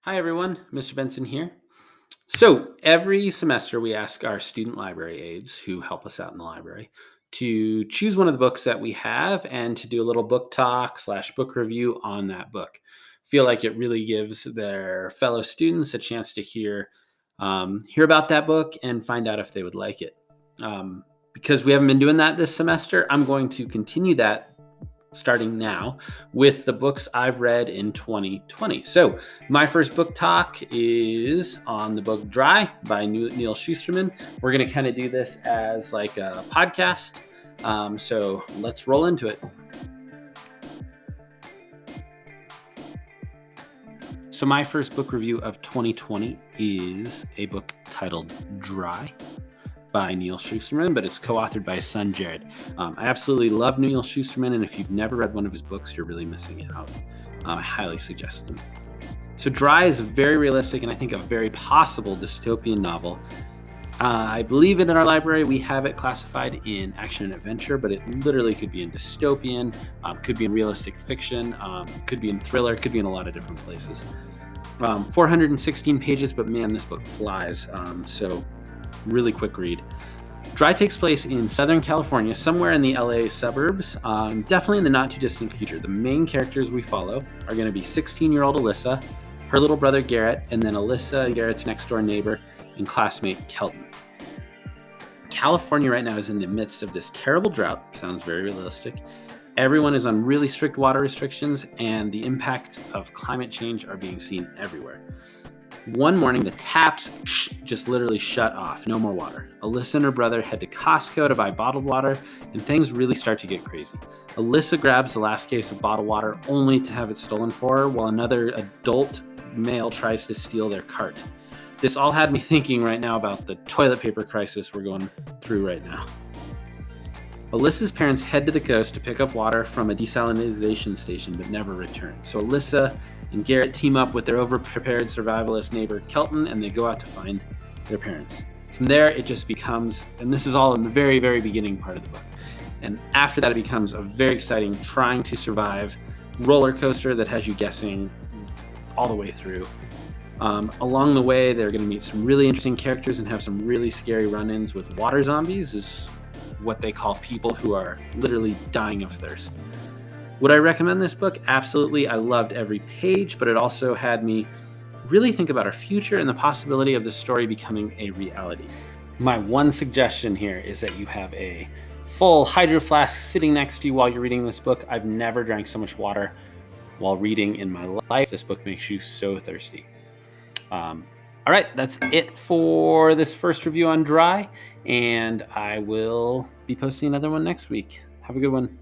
Hi, everyone. Mr. Benson here. So, every semester, we ask our student library aides who help us out in the library to choose one of the books that we have and to do a little book talk slash book review on that book. Feel like it really gives their fellow students a chance to hear about that book and find out if they would like it. Because we haven't been doing that this semester, I'm going to continue that starting now with the books I've read in 2020. So, my first book talk is on the book Dry by Neal Shusterman. We're going to kind of do this as like a podcast. So, let's roll into it. So, my first book review of 2020 is a book titled Dry by Neal Shusterman, but it's co-authored by his son, Jarrod. I absolutely love Neal Shusterman, and if you've never read one of his books, you're really missing out. I highly suggest them. So Dry is very realistic and I think a very possible dystopian novel. I believe in our library, we have it classified in action and adventure, but it literally could be in dystopian, could be in realistic fiction, could be in thriller, could be in a lot of different places. 416 pages, but man, this book flies. So really quick read. Dry takes place in Southern California, somewhere in the LA suburbs, definitely in the not too distant future. The main characters we follow are going to be 16-year-old Alyssa, her little brother Garrett, and then Alyssa and Garrett's next door neighbor and classmate Kelton. California right now is in the midst of this terrible drought. Sounds very realistic. Everyone is on really strict water restrictions, and the impact of climate change are being seen everywhere. One morning, the taps just literally shut off. No more water. Alyssa and her brother head to Costco to buy bottled water, and things really start to get crazy. Alyssa grabs the last case of bottled water only to have it stolen for her, while another adult male tries to steal their cart. This all had me thinking right now about the toilet paper crisis we're going through right now. Alyssa's parents head to the coast to pick up water from a desalination station, but never return. So Alyssa and Garrett team up with their overprepared survivalist neighbor Kelton, and they go out to find their parents. From there, it just becomes, and this is all in the very, very beginning part of the book, and after that, it becomes a very exciting trying to survive roller coaster that has you guessing all the way through. Along the way, they're going to meet some really interesting characters and have some really scary run-ins with water zombies, is what they call people who are literally dying of thirst. Would I recommend this book? Absolutely. I loved every page, but it also had me really think about our future and the possibility of this story becoming a reality. My one suggestion here is that you have a full hydro flask sitting next to you while you're reading this book. I've never drank so much water while reading in my life. This book makes you so thirsty. All right, that's it for this first review on Dry, and I will be posting another one next week. Have a good one.